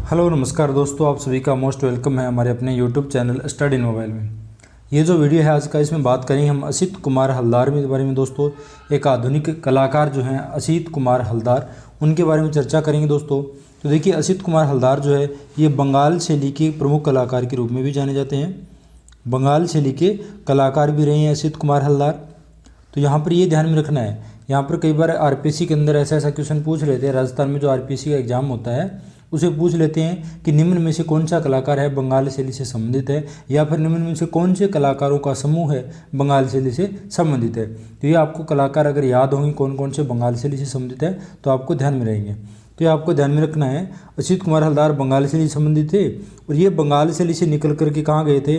Hello नमस्कार दोस्तों, आप सभी का मोस्ट वेलकम है हमारे अपने YouTube channel study in mobile में। ये जो वीडियो है आज का, इसमें बात करेंगे हम असित कुमार हलदार के बारे में। दोस्तों, एक आधुनिक कलाकार जो हैं असित कुमार हलदार, उनके बारे में चर्चा करेंगे दोस्तों। तो देखिए, असित कुमार हलदार जो है ये बंगाल शैली के प्रमुख कलाकार के रूप में भी जाने जाते हैं। बंगाल शैली के कलाकार भी रहे हैं असित कुमार हलदार। तो यहाँ पर ये ध्यान में रखना है, यहाँ पर कई बार आरपीएससी के अंदर ऐसा क्वेश्चन पूछ लेते हैं। राजस्थान में जो आरपीएससी का एग्जाम होता है उसे पूछ लेते हैं कि निम्न में से कौन सा कलाकार है बंगाल शैली से संबंधित है, या फिर निम्न में से कौन से कलाकारों का समूह है बंगाल शैली से संबंधित है। तो ये आपको कलाकार अगर याद होंगे कौन कौन से बंगाल शैली से संबंधित है तो आपको ध्यान में रहेंगे। तो ये आपको ध्यान में रखना है, असित कुमार हलदार बंगाल शैली से संबंधित थे और ये बंगाल शैली से निकल करके कहाँ गए थे?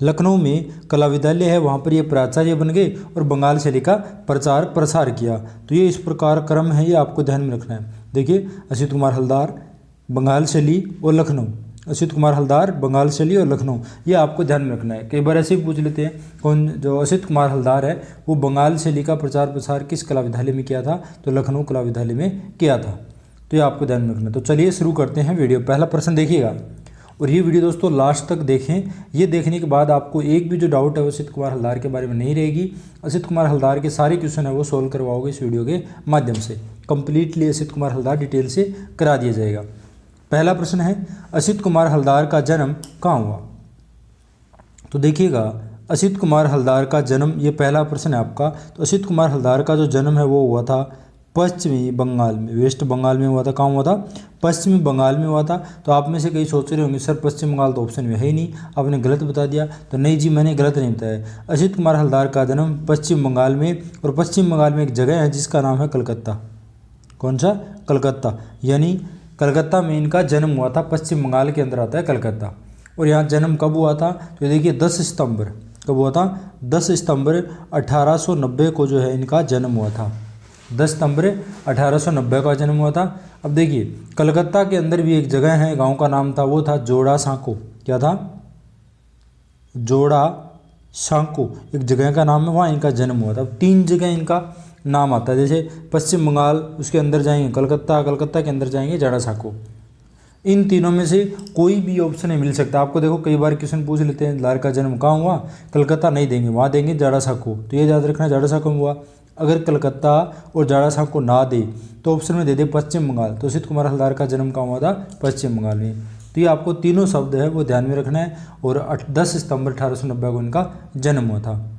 लखनऊ में कला विद्यालय है, वहाँ पर ये प्राचार्य बन गए और बंगाल शैली का प्रचार प्रसार किया। तो ये इस प्रकार क्रम है, ये आपको ध्यान में रखना है। देखिए, असित कुमार हलदार, बंगाल शैली और लखनऊ, असित कुमार हलदार, बंगाल शैली और लखनऊ, ये आपको ध्यान में रखना है। कई बार ऐसे ही पूछ लेते हैं कौन जो असित कुमार हलदार है वो बंगाल शैली का प्रचार प्रसार किस कला विद्यालय में किया था? तो लखनऊ कला विद्यालय में किया था। तो ये आपको ध्यान में रखना है। तो चलिए शुरू करते हैं वीडियो। पहला प्रश्न देखिएगा और ये वीडियो दोस्तों लास्ट तक देखें। ये देखने के बाद आपको एक भी जो डाउट है वो असित कुमार हलदार के बारे में नहीं रहेगी। असित कुमार हलदार के सारे क्वेश्चन है वो सोल्व करवाओगे इस वीडियो के माध्यम से। कंप्लीटली असित कुमार हलदार डिटेल से करा दिया जाएगा। पहला प्रश्न है, असित कुमार हलदार का जन्म कहाँ हुआ? तो देखिएगा, असित कुमार हलदार का जन्म, ये पहला प्रश्न है आपका। तो असित कुमार हलदार का जो जन्म है वो हुआ था पश्चिमी बंगाल में, वेस्ट बंगाल में हुआ था। कहाँ हुआ था? पश्चिमी बंगाल में हुआ था। तो आप में से कई सोच रहे होंगे सर पश्चिम बंगाल तो ऑप्शन में है ही नहीं, आपने गलत बता दिया। तो नहीं जी, मैंने गलत नहीं बताया। असित कुमार हलदार का जन्म पश्चिम बंगाल में, और पश्चिम बंगाल में एक जगह है जिसका नाम है कलकत्ता। कौन सा? कलकत्ता। यानी कलकत्ता में इनका जन्म हुआ था। पश्चिम बंगाल के अंदर आता है कलकत्ता। और यहाँ जन्म कब हुआ था? तो देखिए 10 सितंबर, कब हुआ था? 10 सितंबर 1890 को जो है इनका जन्म हुआ था। 10 सितंबर 1890 का जन्म हुआ था। अब देखिए, कलकत्ता के अंदर भी एक जगह है, गांव का नाम था, वो था जोड़ा सांको। क्या था? जोड़ा सांको एक जगह का नाम है, वहाँ इनका जन्म हुआ था। अब 3 जगह इनका नाम आता है, जैसे पश्चिम बंगाल, उसके अंदर जाएंगे कलकत्ता, कलकत्ता के अंदर जाएंगे जोड़ा सांको। इन तीनों में से कोई भी ऑप्शन नहीं मिल सकता आपको। देखो कई बार क्वेश्चन पूछ लेते हैं लार का जन्म कहाँ हुआ? कलकत्ता नहीं देंगे, वहाँ देंगे जोड़ा सांको। तो ये याद रखना, जोड़ा सांको में हुआ। अगर कलकत्ता और जोड़ा सांको ना दे तो ऑप्शन में दे दे पश्चिम बंगाल। तो असित कुमार हलदार का जन्म कहाँ हुआ था? पश्चिम बंगाल में। तो ये आपको तीनों शब्द है वो ध्यान में रखना है। और 10 सितंबर 1890 को इनका जन्म हुआ था।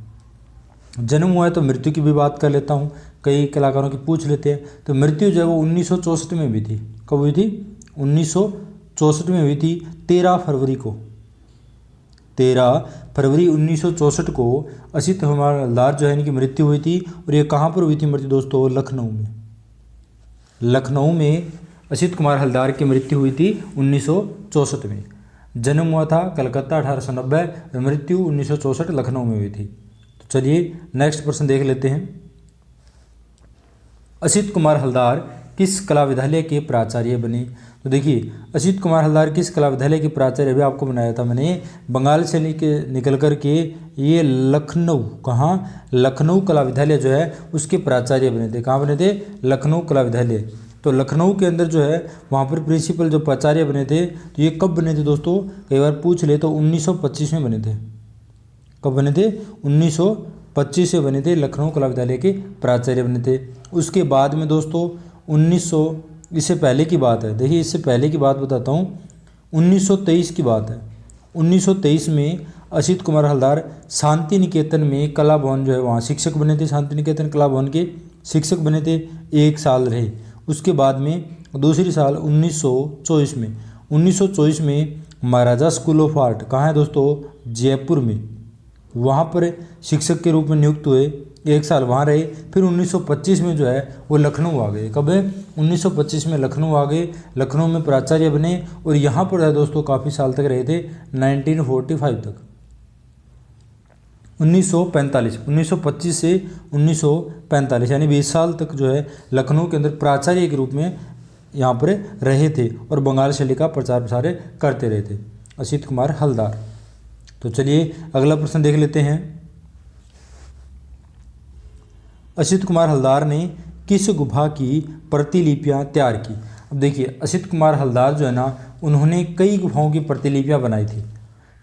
जन्म हुआ है तो मृत्यु की भी बात कर लेता हूँ, कई कलाकारों की पूछ लेते हैं। तो मृत्यु जो है वो 1964 में हुई थी। कब हुई थी? 1964 में हुई थी, 13 फरवरी को। 13 फरवरी 1964 को असित कुमार हलदार जो है इनकी मृत्यु हुई थी। और ये कहाँ पर हुई थी मृत्यु दोस्तों? लखनऊ में। लखनऊ में असित कुमार हलदार की मृत्यु हुई थी 1964 में। जन्म हुआ था कलकत्ता 1890, मृत्यु 1964 लखनऊ में हुई थी। तो चलिए नेक्स्ट प्रश्न देख लेते हैं। असित कुमार हलदार किस कला विद्यालय के प्राचार्य बने? तो देखिए, असित कुमार हलदार किस कला विद्यालय के प्राचार्य भी आपको बनाया था मैंने, बंगाल शैली के निकल कर के ये लखनऊ, कहाँ? लखनऊ कला विद्यालय जो है उसके प्राचार्य बने थे। कहाँ बने थे? लखनऊ कला विद्यालय। तो लखनऊ के अंदर जो है वहाँ पर प्रिंसिपल जो प्राचार्य बने थे, तो ये कब बने थे दोस्तों? कई बार पूछ ले तो 1925 में बने थे। कब बने थे? 1925 से बने थे, लखनऊ कला विद्यालय के प्राचार्य बने थे। उसके बाद में दोस्तों 1900, इससे पहले की बात है, देखिए इससे पहले की बात बताता हूँ, 1923 की बात है। 1923 में असित कुमार हलदार शांति निकेतन में कला भवन जो है वहाँ शिक्षक बने थे। शांति निकेतन कला भवन के शिक्षक बने थे, 1 साल रहे। उसके बाद में दूसरी साल 1924 में महाराजा स्कूल ऑफ आर्ट, कहाँ है दोस्तों? जयपुर में, वहाँ पर शिक्षक के रूप में नियुक्त हुए, 1 साल वहाँ रहे। फिर 1925 में जो है वो लखनऊ आ गए। कब है? 1925 में लखनऊ आ गए, लखनऊ में प्राचार्य बने और यहाँ पर है दोस्तों काफ़ी साल तक रहे थे, 1945 तक, 1925 से 1945 यानी 20 साल तक जो है लखनऊ के अंदर प्राचार्य के रूप में यहाँ पर रहे थे और बंगाल शैली का प्रचार प्रसार करते रहे थे असित कुमार हलदार। तो चलिए अगला प्रश्न देख लेते हैं। असित कुमार हलदार ने किस गुफा की प्रतिलिपियां तैयार की। अब देखिए असित कुमार हलदार जो है ना, उन्होंने कई गुफाओं की प्रतिलिपियां बनाई थी।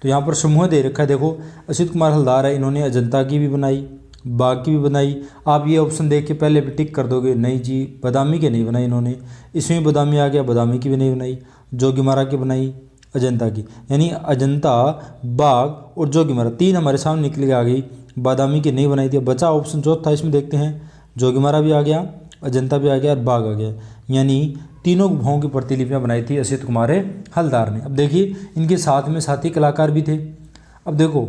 तो यहाँ पर समूह दे रखा है, देखो असित कुमार हलदार है, इन्होंने अजंता की भी बनाई, बाघ की भी बनाई। आप ये ऑप्शन देख के पहले भी टिक कर दोगे, नहीं जी बादामी की नहीं बनाई इन्होंने, इसमें बादामी आ गया, बादामी की भी नहीं बनाई। जोगीमारा की बनाई, अजंता की, यानी अजंता, बाघ और जोगीमारा तीन हमारे सामने निकल के आ गई, बादामी की नहीं बनाई थी। बचा ऑप्शन चौथा, इसमें देखते हैं, जोगीमारा भी आ गया, अजंता भी आ गया और बाघ आ गया, यानी तीनों गुफाओं की प्रतिलिपियां बनाई थी असित कुमार हलदार ने। अब देखिए इनके साथ में साथी कलाकार भी थे। अब देखो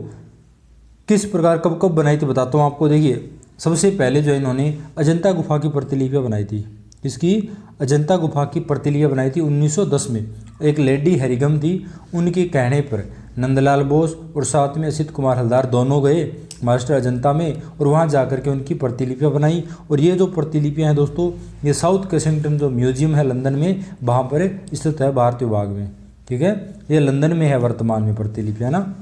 किस प्रकार कब कब बनाई थी बताता हूँ आपको। देखिए सबसे पहले जो है इन्होंने अजंता गुफा की प्रतिलिपियां बनाई थी। किसकी? अजंता गुफा की प्रतिलिपियां बनाई थी 1910 में। एक लेडी हैरिगम थी, उनके कहने पर नंदलाल बोस और साथ में असित कुमार हलदार दोनों गए मास्टर अजंता में और वहाँ जाकर के उनकी प्रतिलिपियां बनाई। और ये जो प्रतिलिपियां हैं दोस्तों, ये साउथ केसिंगटन जो म्यूजियम है लंदन में, वहाँ पर स्थित है, भारतीय विभाग में। ठीक है, ये लंदन में है वर्तमान में प्रतिलिपियां ना।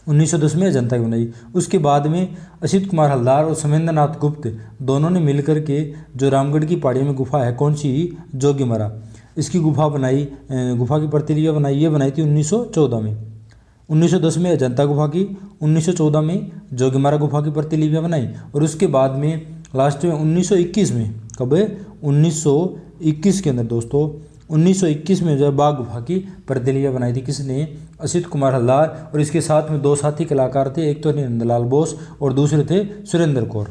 1910 में अजंता की बनाई। उसके बाद में असित कुमार हलदार और समेंद्रनाथ गुप्त दोनों ने मिलकर के जो रामगढ़ की पहाड़ियों में गुफा है, कौन सी? जोगीमारा, इसकी गुफा बनाई, गुफा की प्रतिलिपियां बनाई। ये बनाई थी 1914 में। 1910 में अजंता गुफा की, 1914 में जोगीमारा गुफा की प्रतिलिपियां बनाई। और उसके बाद में लास्ट में 1921 में, कब? 1921 के अंदर दोस्तों, 1921 में जो है बाघ गुफा की प्रतिलिपियां बनाई थी। किसने? असित कुमार हलदार। और इसके साथ में दो साथी कलाकार थे, एक तो नंदलाल बोस और दूसरे थे सुरेंद्र कौर।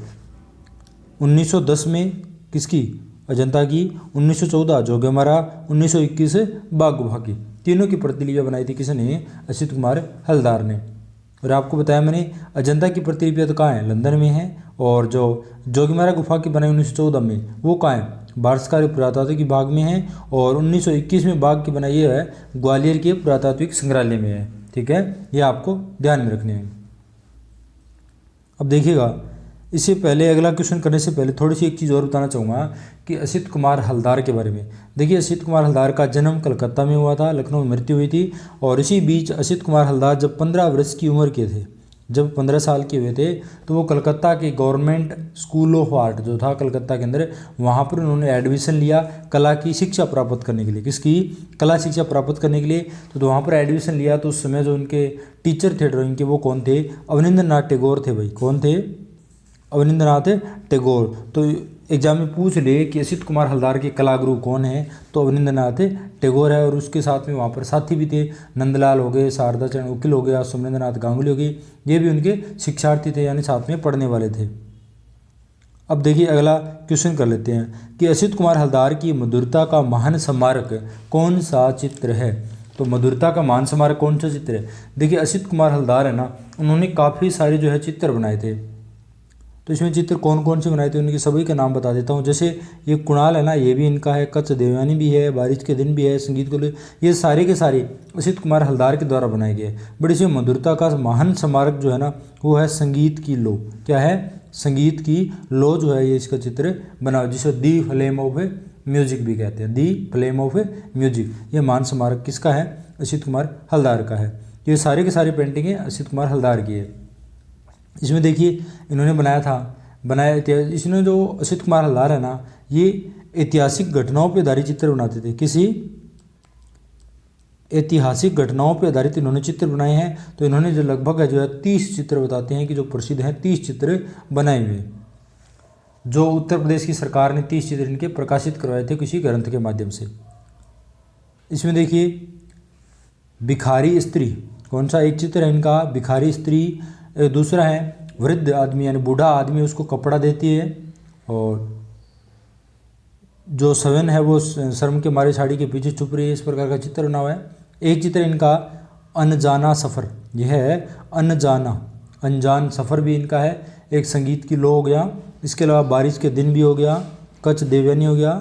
1910 में किसकी? अजंता की, 1914 जोगीमारा, 1921 बाघ गुफा की, तीनों की प्रतिलिपियां बनाई थी। किसने? असित कुमार हलदार ने। और आपको बताया मैंने अजंता की प्रतिलिपियां तो कहाँ है? लंदन में है। और जो जोगीमारा गुफा की बनाई 1914 में, वो कहाँ है? भारतकारी पुरातात्विक विभाग में है। और 1921 में बाघ की बनाई है ग्वालियर के पुरातात्विक संग्रहालय में है। ठीक है, ये आपको ध्यान में रखने हैं। अब देखिएगा, इससे पहले अगला क्वेश्चन करने से पहले थोड़ी सी एक चीज़ और बताना चाहूँगा कि असित कुमार हलदार के बारे में। देखिए असित कुमार हलदार का जन्म कलकत्ता में हुआ था, लखनऊ में मृत्यु हुई थी। और इसी बीच असित कुमार हलदार जब 15 वर्ष की उम्र के थे, जब 15 साल के हुए थे, तो वो कलकत्ता के गवर्नमेंट स्कूल ऑफ आर्ट जो था कलकत्ता के अंदर, वहाँ पर उन्होंने एडमिशन लिया कला की शिक्षा प्राप्त करने के लिए। किसकी? कला शिक्षा प्राप्त करने के लिए। तो वहाँ पर एडमिशन लिया, तो उस समय जो उनके टीचर थे ड्राइंग के, वो कौन थे? अवनींद्रनाथ टैगोर थे भाई। कौन थे? अवनींद्रनाथ टैगोर। तो एग्जाम में पूछ ले कि असित कुमार हलदार के कला गुरु कौन है, तो अवनींद्रनाथ टैगोर है। और उसके साथ में वहाँ पर साथी भी थे, नंदलाल हो गए, शारदा चरण उकिल हो गया, सुरेंद्रनाथ गांगुली हो गए, ये भी उनके शिक्षार्थी थे, यानी साथ में पढ़ने वाले थे। अब देखिए अगला क्वेश्चन कर लेते हैं कि असित कुमार हलदार की मधुरता का महान स्मारक कौन सा चित्र है? तो मधुरता का महान स्मारक कौन सा चित्र है? देखिए असित कुमार हलदार है ना, उन्होंने काफ़ी सारे जो है चित्र बनाए थे। तो इसमें चित्र कौन कौन से बनाए थे उनके सभी का नाम बता देता हूँ। जैसे ये कुणाल है ना, ये भी इनका है, कच्छ देवयानी भी है, बारिश के दिन भी है, संगीत को ले, ये सारे के सारे असित कुमार हलदार के द्वारा बनाए गए। बट इसमें मधुरता का महान स्मारक जो है ना, वो है संगीत की लो। क्या है? संगीत की लो जो है, ये इसका चित्र बना, जिसे दी फ्लेम ऑफ म्यूजिक भी कहते हैं, दी फ्लेम ऑफ म्यूजिक। ये महान स्मारक किसका है? असित कुमार हलदार का है। ये सारे के सारे पेंटिंग असित कुमार हलदार की है। इसमें देखिए इन्होंने बनाया इसने जो असित कुमार हलदार है ना, ये ऐतिहासिक घटनाओं पर आधारित चित्र बनाते थे। किसी ऐतिहासिक घटनाओं पर आधारित इन्होंने चित्र बनाए हैं। तो इन्होंने जो लगभग है जो है 30 चित्र बताते हैं कि जो प्रसिद्ध हैं, 30 चित्र बनाए हुए, जो उत्तर प्रदेश की सरकार ने 30 चित्र इनके प्रकाशित करवाए थे किसी ग्रंथ के माध्यम से। इसमें देखिए भिखारी स्त्री, कौन सा? एक चित्र है इनका, भिखारी स्त्री। दूसरा है वृद्ध आदमी, यानी बूढ़ा आदमी, उसको कपड़ा देती है। और जो सवन है वो शर्म के मारे साड़ी के पीछे छुप रही है, इस प्रकार का चित्र बना हुआ है। एक चित्र इनका अनजाना सफ़र, यह है अनजाना, अनजान सफ़र भी इनका है। एक संगीत की लो हो गया। इसके अलावा बारिश के दिन भी हो गया, कच्छ देवयानी हो गया,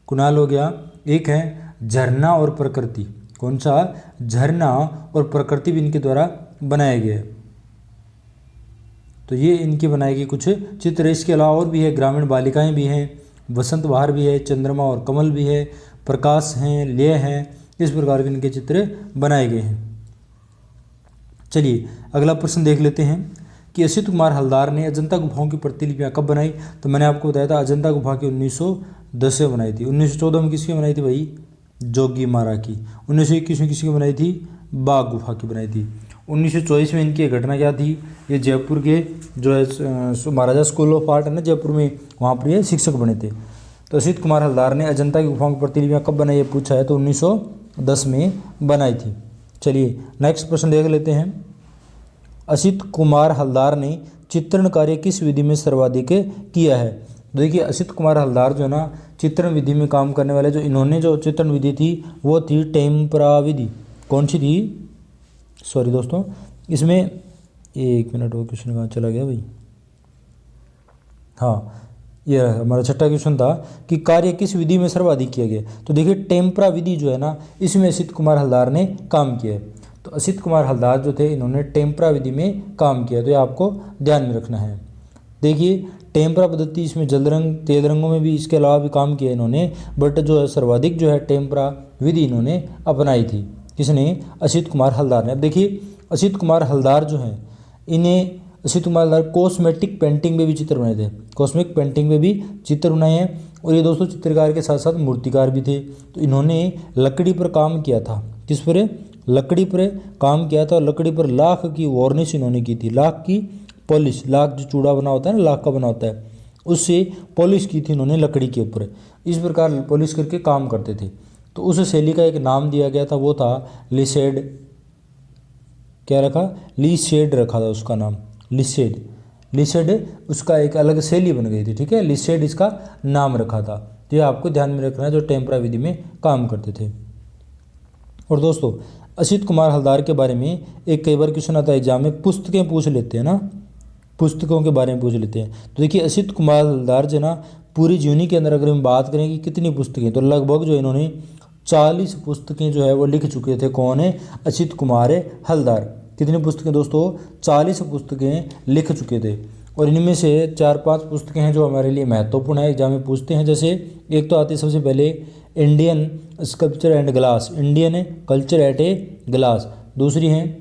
कुणाल हो गया। एक है झरना और प्रकृति, कौन सा? झरना और प्रकृति भी इनके द्वारा बनाए गए। तो ये इनके बनाए गए कुछ चित्र। इसके अलावा और भी है, ग्रामीण बालिकाएं भी हैं, वसंत बहार भी है, चंद्रमा और कमल भी है, प्रकाश हैं, लय हैं, इस प्रकार के इनके चित्र बनाए गए हैं। चलिए अगला प्रश्न देख लेते हैं कि असित कुमार हलदार ने अजंता गुफाओं की प्रतिलिपियां कब बनाई? तो मैंने आपको बताया था अजंता गुफा की 1910 में बनाई थी। 1914 में किसकी बनाई थी भाई? जोगीमारा की। 1921 में किसकी बनाई थी? बाघ गुफा की बनाई थी। 1924 में इनकी घटना क्या थी? ये जयपुर के जो है महाराजा स्कूल ऑफ आर्ट है ना जयपुर में, वहाँ पर ये शिक्षक बने थे। तो असित कुमार हलदार ने अजंता की गुफाओं की प्रतिलिपियाँ कब बनाई, ये पूछा है, तो 1910 में बनाई थी। चलिए नेक्स्ट प्रश्न देख लेते हैं। असित कुमार हलदार ने चित्रण कार्य किस विधि में सर्वाधिक किया है? देखिए असित कुमार हलदार जो है ना चित्रण विधि में काम करने वाले, जो इन्होंने जो चित्रण विधि थी वो थी टेम्परा विधि। कौन सी थी? सॉरी दोस्तों, इसमें एक मिनट, वो क्वेश्चन कहाँ चला गया भाई? हाँ, ये हमारा छठा क्वेश्चन था कि कार्य किस विधि में सर्वाधिक किया गया। तो देखिए टेम्परा विधि जो है ना, इसमें असित कुमार हलदार ने काम किया है। तो असित कुमार हलदार जो थे इन्होंने टेम्परा विधि में काम किया, तो ये आपको ध्यान में रखना है। देखिए टेम्परा पद्धति, इसमें जल रंग तेल रंगों में भी इसके अलावा भी काम किया इन्होंने, बट जो है सर्वाधिक जो है टेम्परा विधि इन्होंने अपनाई थी। किसने? असित कुमार हलदार ने। अब देखिए असित कुमार हलदार जो हैं, इन्हें असित कुमार हलदार कॉस्मेटिक पेंटिंग में भी चित्र बनाए थे। कॉस्मेटिक पेंटिंग में भी चित्र बनाए हैं। और ये दोस्तों चित्रकार के साथ साथ मूर्तिकार भी थे। तो इन्होंने लकड़ी पर काम किया था। किस पर? लकड़ी पर काम किया था। और लकड़ी पर लाख की वार्निश इन्होंने की थी। लाख की पॉलिश, लाख जो चूड़ा बना होता है ना, लाख का बना होता है, उससे पॉलिश की थी इन्होंने लकड़ी के ऊपर। इस प्रकार पॉलिश करके काम करते थे। तो उस शैली का एक नाम दिया गया था, वो था लिसेड। क्या रखा? लिसेड रखा था उसका नाम, लिसेड। लिसेड उसका एक अलग शैली बन गई थी। ठीक है, लिसेड इसका नाम रखा था। तो ये आपको ध्यान में रखना है, जो टेम्परा विधि में काम करते थे। और दोस्तों असित कुमार हलदार के बारे में एक कई बार क्वेश्चन आता है एग्जाम में, पुस्तकें पूछ लेते हैं ना, पुस्तकों के बारे में पूछ लेते हैं। तो देखिए असित कुमार हलदार जो ना पूरी जीवनी के अंदर अगर हम बात करें कि कितनी पुस्तकें, तो लगभग जो इन्होंने 40 पुस्तकें जो है वो लिख चुके थे। कौन है? असित कुमार हलदार। कितनी पुस्तकें दोस्तों? 40 पुस्तकें लिख चुके थे। और इनमें से 4-5 पुस्तकें हैं जो हमारे लिए महत्वपूर्ण है, एग्जाम में पूछते हैं। जैसे एक तो आती है सबसे पहले Indian sculpture and glass, Indian culture eight a glass. दूसरी है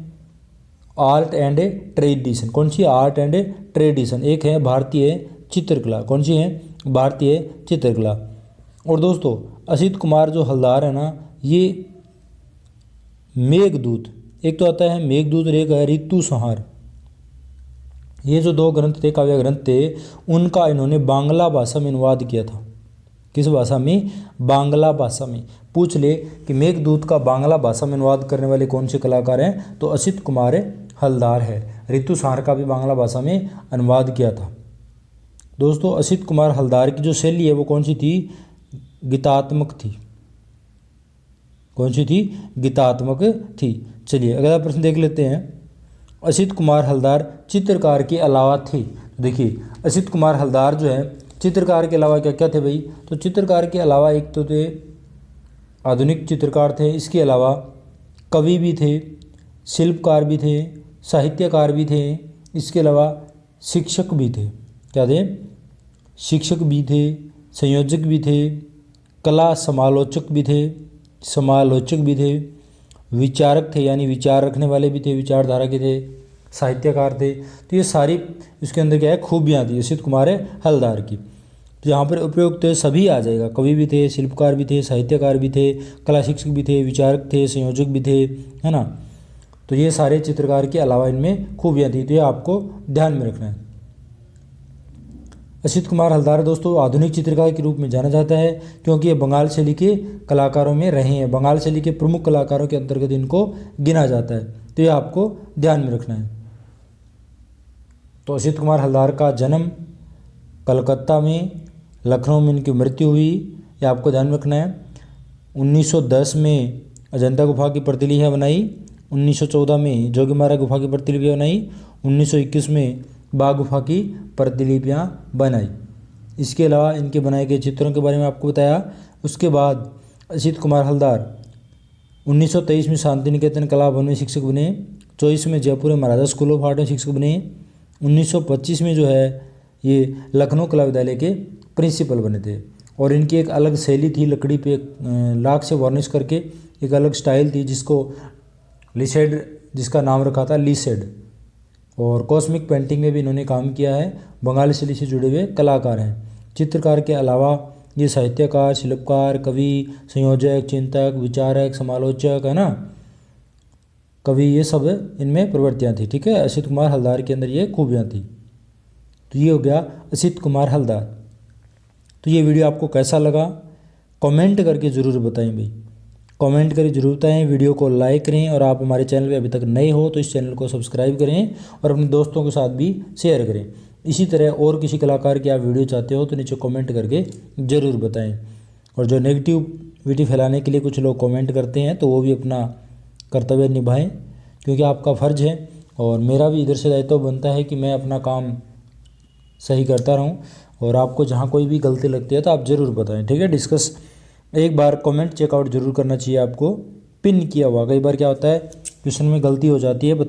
आर्ट एंड ट्रेडिशन। कौन सी? Art and tradition. एक है भारतीय चित्रकला। कौन सी है? भारतीय चित्रकला। और दोस्तों असित कुमार जो हलदार है ना, ये मेघदूत, एक तो आता है मेघदूत और एक है ऋतु संहार। ये जो 2 ग्रंथ थे, काव्य ग्रंथ थे, उनका इन्होंने बांग्ला भाषा में अनुवाद किया था। किस भाषा में? बांग्ला भाषा में। पूछ ले कि मेघदूत का बांग्ला भाषा में अनुवाद करने वाले कौन से कलाकार हैं, तो असित कुमार हलदार है। ऋतु संहार का भी बांग्ला भाषा में अनुवाद किया था। दोस्तों असित कुमार हलदार की जो शैली है वो कौन सी थी? गीतात्मक थी। कौन सी थी? गीतात्मक थी। चलिए अगला प्रश्न देख लेते हैं। असित कुमार हलदार चित्रकार के अलावा थे। देखिए असित कुमार हलदार जो है चित्रकार के अलावा क्या क्या थे भाई? तो चित्रकार के अलावा एक तो थे आधुनिक चित्रकार थे, इसके अलावा कवि भी थे, शिल्पकार भी थे, साहित्यकार भी थे, इसके अलावा शिक्षक भी थे। क्या थे? शिक्षक भी थे, संयोजक भी थे, कला समालोचक भी थे, विचारक थे, यानी विचार रखने वाले भी थे, विचारधारा के थे, साहित्यकार थे। तो ये सारी इसके अंदर क्या है? खूबियाँ थी असित कुमार हलदार की। तो यहाँ पर उपयुक्त सभी आ जाएगा। कवि भी थे, शिल्पकार भी थे, साहित्यकार भी थे, कला शिक्षक भी थे, विचारक थे, संयोजक भी थे, है ना। तो ये सारे चित्रकार के अलावा इनमें खूबियाँ थी। तो ये आपको ध्यान में रखना है। असित कुमार हलदार दोस्तों आधुनिक चित्रकार के रूप में जाना जाता है, क्योंकि ये बंगाल शैली के कलाकारों में रहे हैं। बंगाल शैली के प्रमुख कलाकारों के अंतर्गत इनको गिना जाता है। तो ये आपको ध्यान में रखना है। तो असित कुमार हलदार का जन्म कलकत्ता में, लखनऊ में इनकी मृत्यु हुई, ये आपको ध्यान में रखना है। 1910 में अजंता गुफा की प्रतिलिपियाँ बनाई, 1914 में जोगीमारा गुफा की प्रतिलिपियाँ बनाई, 1921 में बाघ गुफा की प्रतिलिपियाँ बनाई। इसके अलावा इनके बनाए गए चित्रों के बारे में आपको बताया। उसके बाद असित कुमार हलदार 1923 में शांति निकेतन कला भवन में शिक्षक बने, 24 में जयपुर में महाराजा स्कूल ऑफ आर्ट में शिक्षक बने, 1925 में जो है ये लखनऊ कला विद्यालय के प्रिंसिपल बने थे। और इनकी एक अलग शैली थी, लकड़ी पे लाख से वार्निश करके एक अलग स्टाइल थी, जिसको लिसेड, जिसका नाम रखा था लिसेड। और कॉस्मिक पेंटिंग में भी इन्होंने काम किया है। बंगाली शैली से जुड़े हुए कलाकार हैं। चित्रकार के अलावा ये साहित्यकार, शिल्पकार, कवि, संयोजक, चिंतक, विचारक, समालोचक, है ना, कवि, ये सब इनमें प्रवृत्तियाँ थी। ठीक है, असित कुमार हलदार के अंदर ये खूबियाँ थी। तो ये हो गया असित कुमार हलदार। तो ये वीडियो आपको कैसा लगा कमेंट करके ज़रूर बताएं भाई, कमेंट करके जरूर बताएं। वीडियो को लाइक करें और आप हमारे चैनल पे अभी तक नए हो तो इस चैनल को सब्सक्राइब करें और अपने दोस्तों के साथ भी शेयर करें। इसी तरह और किसी कलाकार की आप वीडियो चाहते हो तो नीचे कमेंट करके ज़रूर बताएं। और जो नेगेटिविटी फैलाने के लिए कुछ लोग कमेंट करते हैं तो वो भी अपना कर्तव्य निभाएं, क्योंकि आपका फ़र्ज है और मेरा भी इधर से दायित्व बनता है कि मैं अपना काम सही करता रहूं। और आपको जहां कोई भी गलती लगती है तो आप ज़रूर बताएं। ठीक है, डिस्कस एक बार कमेंट चेकआउट जरूर करना चाहिए आपको, पिन किया हुआ। कई बार क्या होता है क्वेश्चन में गलती हो जाती है, बता